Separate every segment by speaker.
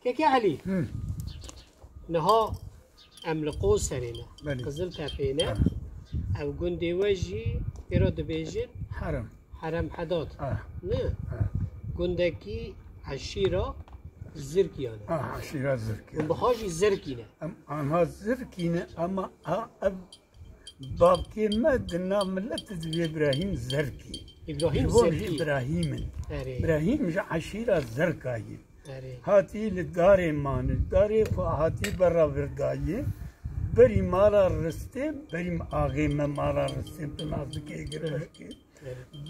Speaker 1: كيكي علي نها أملقو سرنا قزل تفينا أو جندي وجي إراد بيجن حرم حداد نه جندكي عشيرة زركيانة
Speaker 2: عشيرة زركيانة
Speaker 1: وبحاجي زركينة
Speaker 2: أما زركينة أما باب كلمة دنا ملت إبراهيم زركي
Speaker 1: إبراهيم زركي
Speaker 2: إبراهيم عشيرة زركاية هاتي للدار مان الدار هاتي برا ورداية بري مارا رستم بري آغي ما مارا رستم تنازك إجراشكي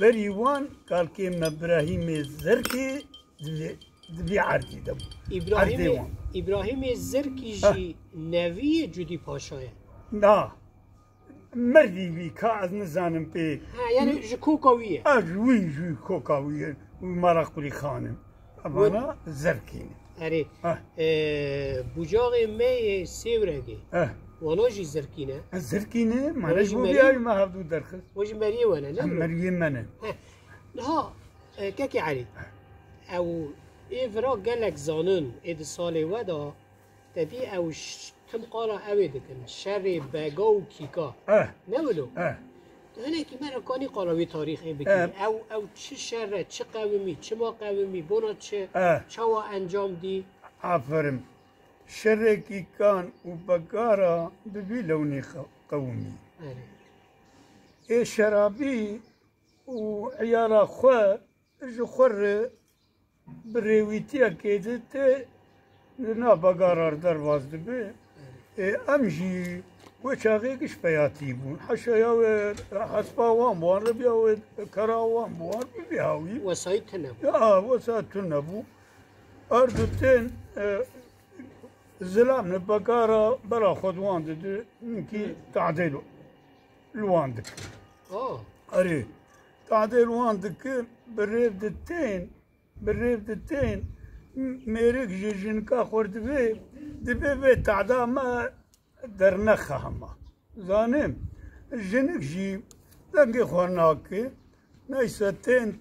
Speaker 2: بري وان قال كي إبراهيم زركي دبي عردي دم
Speaker 1: إبراهيم الزركي جي نبي جودي باشايا
Speaker 2: نا مردي بي كاز نزانم بي
Speaker 1: يعني جو كوكاوية
Speaker 2: أجوي جو كوكاوية ومارا قولي خانم أبانا زركيني
Speaker 1: أري بوجاغي مي سيورغي ونوجي زركينة
Speaker 2: الزركينة ما نجبو بيها ما هبدو درخص
Speaker 1: وجي مريوانا نعم
Speaker 2: مريوانا
Speaker 1: ها كاكي علي او إفرا قالك زانون إد صالي ودا تدي او تم قارا اوي دكن شر باقو كيكا نولو هنا كي مرة كاني قراوي تاريخي بكي او چه شر چه قومي چه ما قومي بونا چه چوا انجام دي
Speaker 2: عفرم شر كي كان وبقارا ببي لوني قومي ايه شرابي وعيالا خوا جو خور بريويتيا كيدت نا بقارار درواز دبي امجي وشاغي قش بياتي بون حشايا حسبا وان بوان ربيا كرا وان بوان بيهاوي
Speaker 1: وسايد تنبو
Speaker 2: وسايد تنبو اردتين زلام نبقارا برا خدوان دي نكي تعديلو الوان دك اري تعديل وان دك بالريف دتين ميريك جيجنكا خورد دبي تعدا ما درنخ هما زانم جنك جي لنجي خورناكي نايسا تين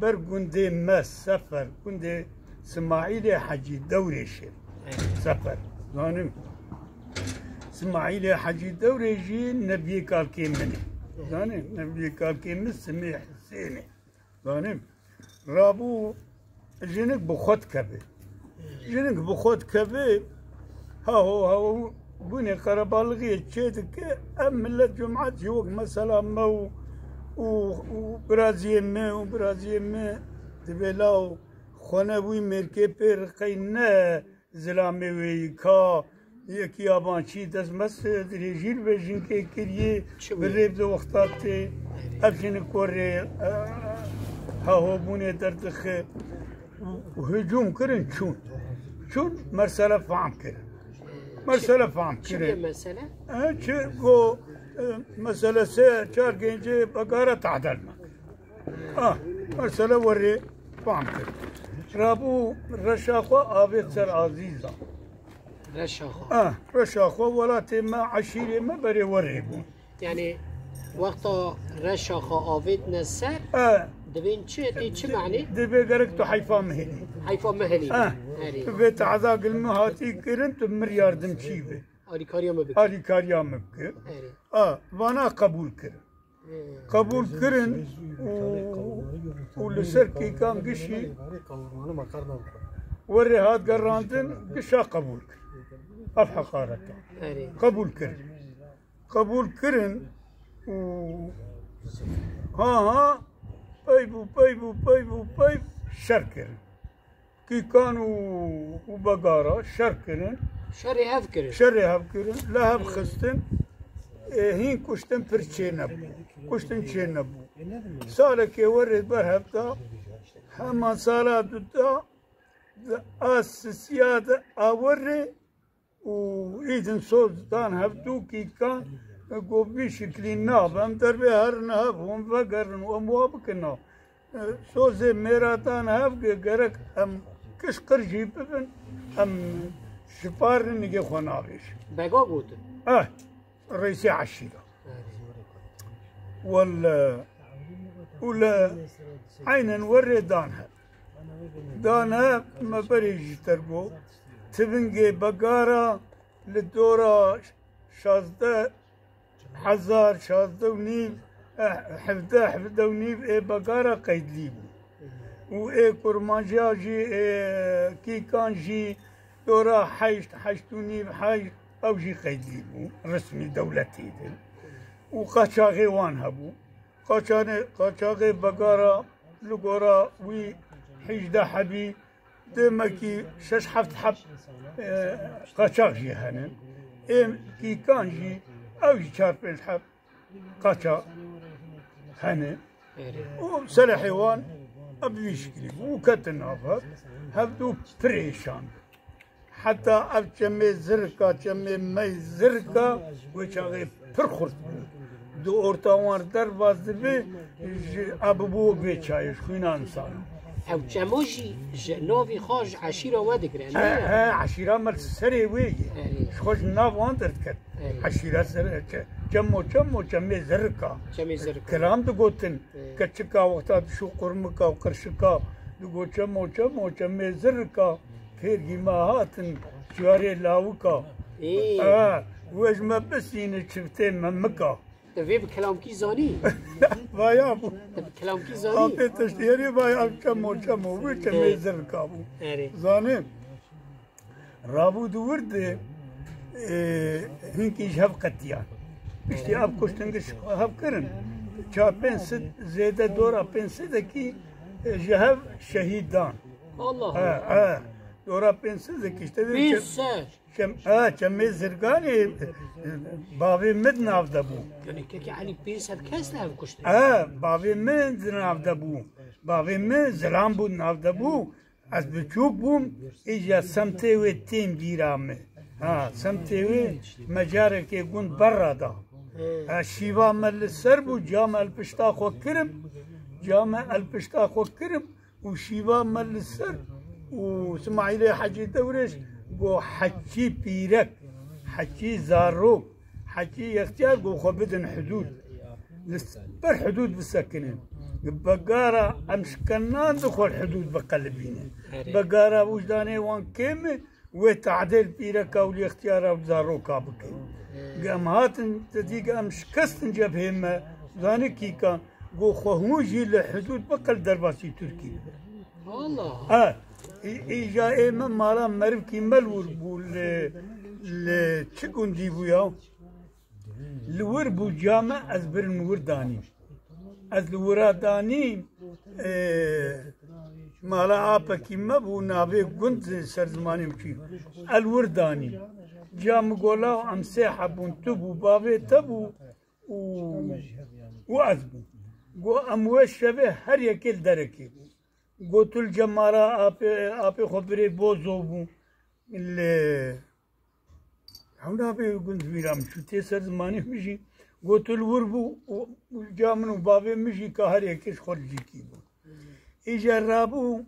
Speaker 2: برقندي مس سفر كندي اسماعيلي حجي دوري شير سفر زانم اسماعيلي حجي دوري جي نبي كالكي مني زانم نبي كالكي من سميح حسيني زانم رابو جنك بخود كبي هاو بني قربالغي تشيتك ام ملت جمعة جوك مثلا مو وبرازيل ما تبلاو خونوي ميركي بير قينا زلامي ويكا يكي ابانشي دز مس ريجيل بجين كي كريه بالريب دو وقتاتي ابجن كوري هاو بني دردخ وهجوم كرن شون مرسلة فعم كرن مرسلة فعم كرن
Speaker 1: شو مسألة؟
Speaker 2: شو مسألة سه چار گنجه بقارة تعدل مرسلة وري فعم كرن رابو رشاقة آبت سر عزيزة رشاقة ولا تما عشيرة ما بري وري بون
Speaker 1: يعني وقت رشاقة آبت نسر دبين چه معنی؟
Speaker 2: دبی گرک تو حیفا
Speaker 1: مهلی
Speaker 2: تو به تعذاق المهاتی کرن تو مر یاردم چی به آری کاریام بکر وانا قبول کرن و لسر کی کام گشی وری هات گراندن گشا قبول کر اف حقارتا قبول کرن ها بايبو شركر كي كانوا وبقارة شركرن
Speaker 1: شري هفكرن
Speaker 2: لا هب خستن هين كشتن كشتن نبو سالك يورد برهبتا هما سالات دا سيادة أوري وإذن صوت دان هبتو كي كان قوبي شكلي ناب هم دربي هر ناب هم بقرن وموابكنا سوزي ميراتان هاف گرك ام كش قرجي ببن ام شفار نجي خناغيش
Speaker 1: بقى قوت
Speaker 2: رئيسي عشيرة ولا عينا وري دانها ما بريج تربو تبنگی بگارا لدورا 16,000 16 و نیم 17 و نیم ای بگارا قید لیبو و ای کرمانجا جی کیکان جی دورا 8 و نیم 8 او جی قید لیبو رسمی دولتی دل و قاچاقی وان هبو قاچاقی بگارا لگورا وی 18 حبی دمكي 6 7 حب قاچاق جي هنن كي كان جي او جي 4 5 حب قاچاق هنن وسلا حيوان ابي يشكلي وكتن افر هبدو بريشان حتى اب جمي زركا جمي مي زركا وشاغي برخرت دو اورتاوان در باز بي ابو بيچايش خوينا انسان
Speaker 1: او جموجي نوفي خارج عشيرة ودقران
Speaker 2: عشيرة مال سري وي خوش ناف واندرت كت عشيرة سر جمي زركا كلام تقولتن كتشكا وقتا شو قرمكا وقرشكا تقول جمي زركا فير ما هاتن جواري لاوكا وش ما بس شفتين ممكا
Speaker 1: تبي بكلام كي زاني
Speaker 2: بايا ابو
Speaker 1: بكلام كي زاني
Speaker 2: انت تشتري بايا كمو وكمي زركابو زاني رابو دورد هنكي جهب قتيان اشتي اب كشتنگش هب كرن چاپن ست زياده دورا بنسدكي جهب شهيدان
Speaker 1: الله
Speaker 2: دورا بنسدكي اشتي
Speaker 1: بيسر
Speaker 2: كم زرقاني بابي مد ناف دبو
Speaker 1: يعني كيكي علي بيس هاد كاس لها كشتي
Speaker 2: بابي مد ناف دبو بابي مد زلام بود ناف دبو از بچوك بوم ايجا سمتوي تيم گيرامي سمتوي مجارك يقول برا دا شيبا مل السر بو جامع البشتا خو كرم جامع البشتا خو كرم وشيبا مل السر وسماعيلي حجي دورش گو حكي بيرك حكي زاروك حكي اختيار گو خو بدن حدود بر حدود بسكنين بقارة امشكنان دخل حدود بقلبين بقارة وجداني وان كيمي وتعديل بيرك او الاختيار او زاروكا بكي قام هاتن تديق امشكستن جبهما ذاني كي كان گو خو هوجي لحدود بقل درباسي تركي
Speaker 1: والله
Speaker 2: إيجا إيما مالا مربكي ملور بو لتشكون دي بويا الور بو جامع أزبر النور داني از الورا داني مالا آبا كيما بو نابي قنت سرزماني مشي الور داني جامع قولا أمسيحة بنتبو بابي تبو وأزبو قو أموش شبه هر يكيل دركي قلت الجمارة أبي خبري بوزو بو اللي هونا أبي قلت بيرام شو تيسر زماني مشي قلت الوربو وجامن وبابي مشي كهر يكيش خرجي كيبو إجا رابو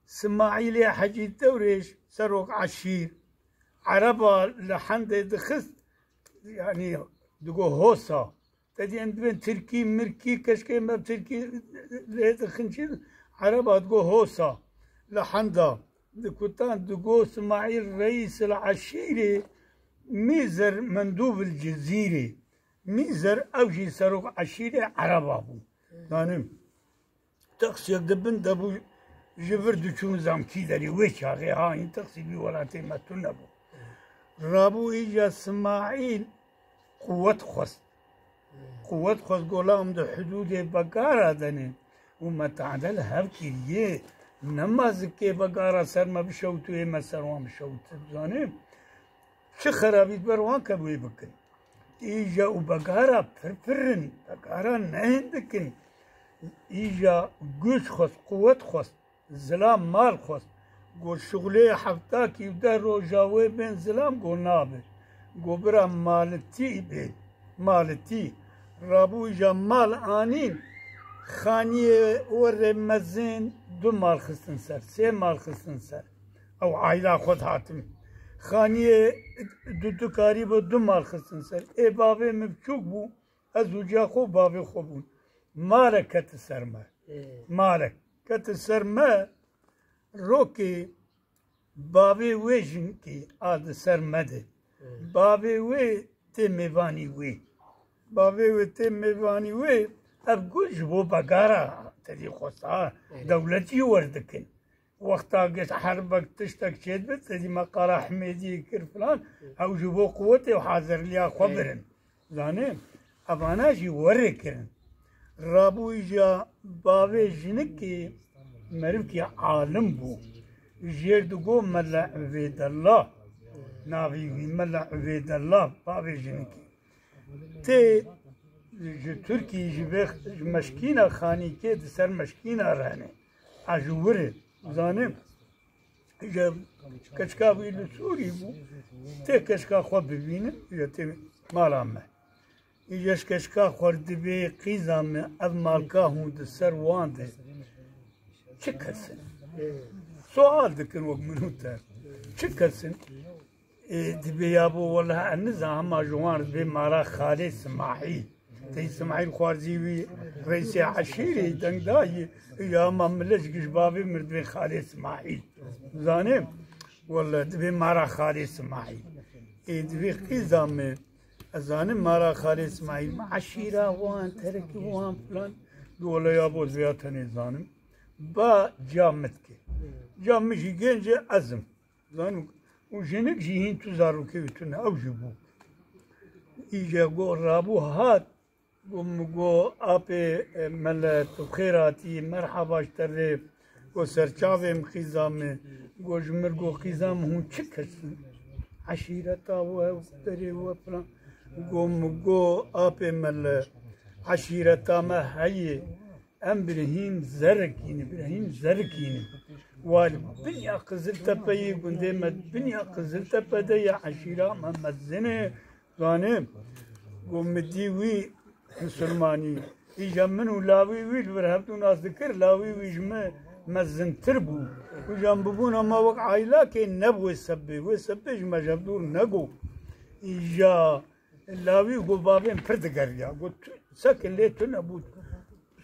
Speaker 2: سماعيلي حجي الدوريش سروق عشير عربا لحند دخست يعني دقو هوسا تدي عندنا تركي مركي كشكي ما تركي لهذا خنشير عربة تقول هوسا لحندا كنتان تقول اسماعيل رئيس العشيرة ميزر مندوب الجزيرة ميزر أوجي سروق عشيرة عربة أبو دانم تقصي دبن دبو جبر دشون زامكي داري ويش هاي هاي تقصي بي ولا تيما تنبو رابو إجا اسماعيل قوة خص قولهم ده حدود بقارة دنين وما تعدل هبكي نمازكي بقارة سر ما بشوتو ما سروان بشوتو زاني شو خرابيت بروان كبوي بكن إيجا وبقارة فرفرن بقارة نهندكن إيجا قوش خص قوة خص زلام مال خص قول شغلي حفتاكي وده روجاوي بين زلام قول نابل قول برا مالتي بين مالتي رابو إيجا مال آنين خانية ورمزين دو مال خستن سر سي مال خستن سر او عائلة خود هاتم خانية دو كاريبو دو مال خستن سر اي بابي مبچوك بو ازوجا خو بابي خو بون مالك كت سر ما مالك كت سر ما روكي بابي وي جنكي آد سر مده بابي وي تي ميواني وي بابي وي تي ميواني وي اب گل جبو بگارا تدي خوصا دولتي وردكن وقتا قلت حربك تشتك شد بس تدي مقارا حميدي كر فلان او جبو قوتي وحاضر ليا خبرن زاني ابانا جي وركن رابو جا بابي جنكي مربكي عالم بو جيردقو ملا عبيد الله نابي ملا عبيد الله بابي جنكي تي تركي جبخ مشكينة خاني كي سر مشكينة رهنه عجوري زانم جا كشكا بيلو سوري بو تي كشكا خو ببينه يا تي مالامه يجش كشكا خورد بي قيزام اب مالكا هون سر وانده چكسن سؤال ذكر وقت منوتا چكسن دبي يابو والله النظام جوان دبي مارا خالد اسماعيل تي اسماعيل خوارزيوي رئيس عشيري دنگداي يا مملش جبابي مردبي خالد اسماعيل زانم والله دبي مارا خالد اسماعيل دبي قيزام زانم مارا خالد اسماعيل عشيره وان تركي وان فلان والله يابو زياتني زانم با جامتك جامشي جنج ازم زانو وجنك جيهين تزارو كيوتون او جبو ايجا قو رابو هات قو ابي ملت وخيراتي مرحبا اشتري قو سرچاوي مخيزامي قو جمر قو خيزام هون چكسن عشيرتا وفتري وفلان قو ابي ملت عشيرتا ما هي ام برهيم زركين برهيم زركين والبنيا قزل تبي قندم البنيا قزل تبدا يا عشيره ما مزنه غانم قومدي وي مسلماني يجمنوا لاوي وي برهبتو ناس ذكر لاوي ويجمع مزن تربو وجنبونا ما وقع عائله كي نبو السبي وسبي ما جبدور نقو يجا لاوي قبابين فرد قريا قلت سكن ليه تنبو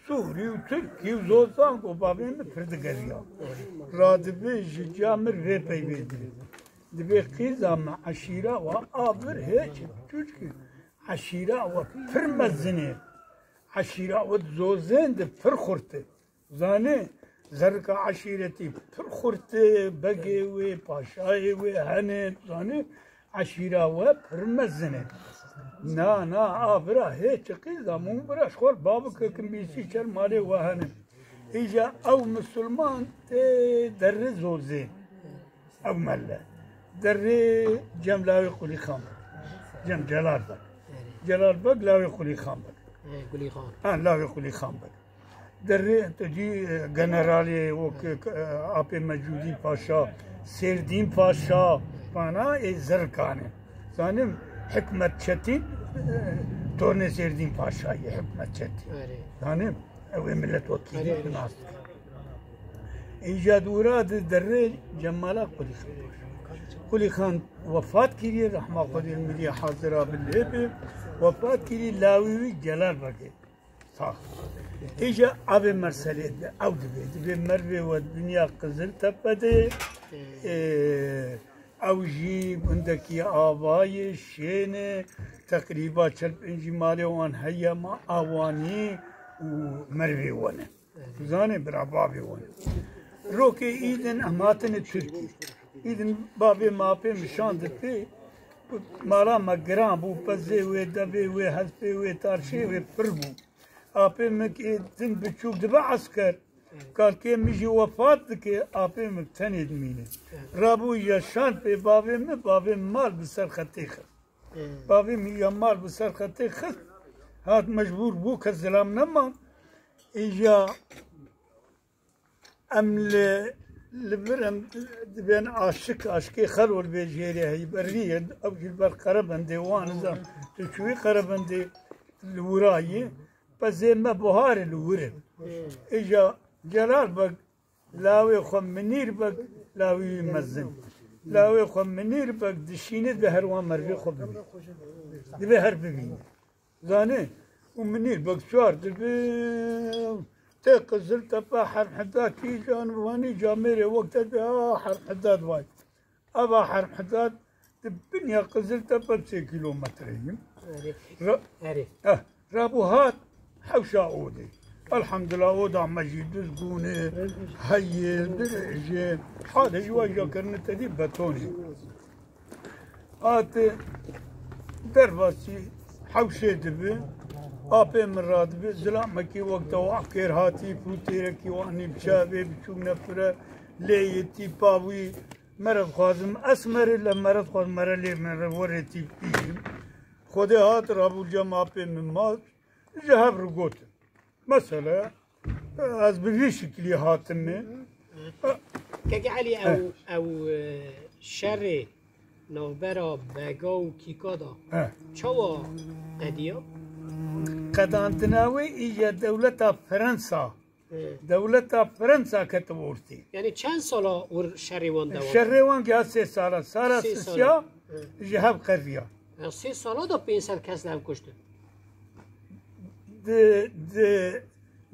Speaker 2: سوري وتركي وزوزان قبابين فرد قريا رادبي جامر ريبي بيدري دبي قيزام عشيرة وآبر هيك تشكي عشيرة وفرمزني عشيرة وزوزين دي فرخورتي زاني زرق عشيرتي فرخورتي بقي وي باشاي وي هنت زاني عشيرة وفرمزني نا آبرا هيك قيزام برا شخور بابك كم بيسي شر مالي وهنت إجا أو مسلمان در زوزين أو ملا دري جم لاوي قولي خان جم جلال بك جلال بك لاوي قولي خان بك
Speaker 1: قولي خان
Speaker 2: لاوي قولي خان بك دري تجي جنرالي وك ابي مجودي باشا سيردين باشا فانا زركانه ثاني حكمة شتي تورني سيردين باشا هي حكمة شتي ثاني او ملت وكيل ناس ايجاد وراد دري جمالا قولي خان قولي خان وفات كيري رحمة قدير المدية حاضرة بالليبي وفات كيري لاوي جلال بقي صح إجا أبي مرسلة أو دبي مربي والدنيا قزل تبدي أو جيب عندك يا آباي شينة تقريبا شرب إنجي مالي وان هيا ما آواني ومربي وانا زاني برابابي وانا روكي إيدن أماتن التركي إذن بابي مابي مشان دبي مارا مقران بو بزي وي دبي وي حسبي وي تارشي وي فربو آبي مك إذن بتشوف دبا عسكر قال كي ميجي وفات دكي آبي مك تاني دميني رابو يشان بي بابي مال بسر خطي خس بابي مي مال بسر خطي خس هاد مجبور بو كالزلام نمان إجا أمل لبرم دبين عاشقي خلول بيجيري هي برية أو جلبر قربندي وانزا تشوي قربندي الوراي بس زي ما بهار الورد إجا جلال بق لاوي خم منير بق لاوي مزن لاوي خم منير بق دشينة بهروان مربي خب دبي هرب بين زاني ومنير بق شوار دبي تقزل تبا حرب حداد كي جانواني جاميري وقت حرب حداد وايد أبا حرب حداد الدنيا قزل تبا 2 كيلومترين رابوهات حوشا عودي الحمد لله وضع مجيد زقوني هي درجة هذا جواجا كرنت دي بتوني آت درباسي حوشي دبي آبي مراد بي زلامكي وقتا وعكير هاتي فوتيركي واني بشابي بشوك نفره ليتي باوي مرض خوازم اسمر الا مرض خواز مرلي من ورتي بيجم خودي هات رابو الجمع آبي من ماز جهب رقوت مثلا از بهي شكلي هاتني
Speaker 1: كاكي علي او شر نوبرا بگاو کیکادا چوا ادیا
Speaker 2: قدانتناوي إيجا دولة فرنسا دولة فرنسا كتبورتي
Speaker 1: يعني چند سالا ور شریوان دوام
Speaker 2: شریوان که 3 ساله سارا سسیا جهاب قرية
Speaker 1: 3 سالا دا 500 کس لب کشتن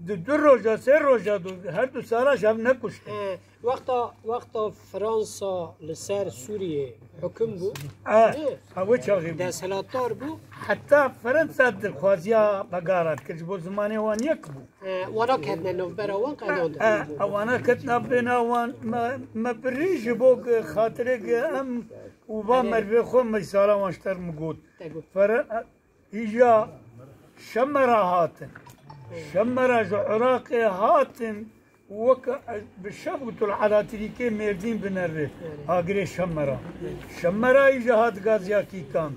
Speaker 2: دو روزا 3 روزا هر 2 ساله جاب نکشتن
Speaker 1: وقتا فرانسا لسر سوریه حکم بو
Speaker 2: هاوی چاقی بو
Speaker 1: دستهلاتدار بو
Speaker 2: حتی فرنسا دلخوازیا بگارد که بو زمانه وان یک بو
Speaker 1: وانا کتنا نوبرا وان قداند
Speaker 2: وانا کتنا بنا وان ما بریج بو خاطره ام و با مروی خو مثلا وانشتر مگود ایجا شمرا هاتن شمرا جو عراقي هاتن وك بالشبكة العلاتريكي مردين بنره هاجري شمرا إجا هات غازيا كي كان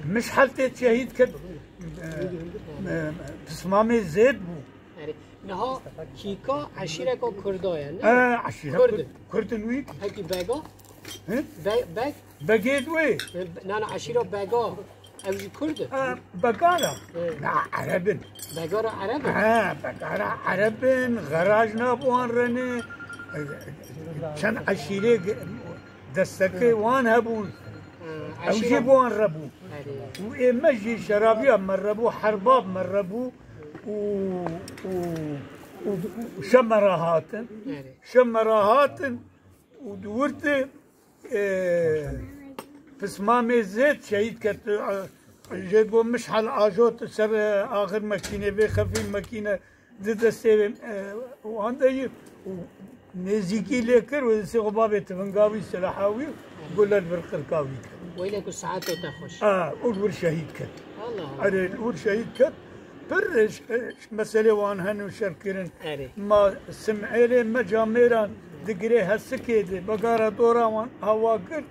Speaker 2: مش حالتي شهيد كد بسمامي زيد بو
Speaker 1: نها كيكا عشيرة كو كردا يعني
Speaker 2: عشيرة كردن وي
Speaker 1: هكي باغا باغ
Speaker 2: باجيد وي
Speaker 1: نانا عشيرة باغا اوجي كرد
Speaker 2: بقارة لا عربن
Speaker 1: بقارة عربن
Speaker 2: بقارة عربن غراج نابوان رني كان عشيرة دستكي وان هبون اوجي بوان ربو وإمجي شرابيا مربو حرباب مربو وشمراهاتن شمراهاتن ودورتي بسمامي زيت شهيد كت جيبو مشحل اجوت سر اخر ماكينه بخفي ماكينه ضد السيف وعنده نزيكي لكر وسي غبابه تفنقاوي سلاحاوي قول البرق الكاوي
Speaker 1: ويلك ساعات تخش
Speaker 2: اول شهيد كت
Speaker 1: الله
Speaker 2: على اول شهيد كت برش مسألة وان هنو شركرن ما سمعيلي ما جاميران دقري هسكيدي بقارة دورا وان هواكر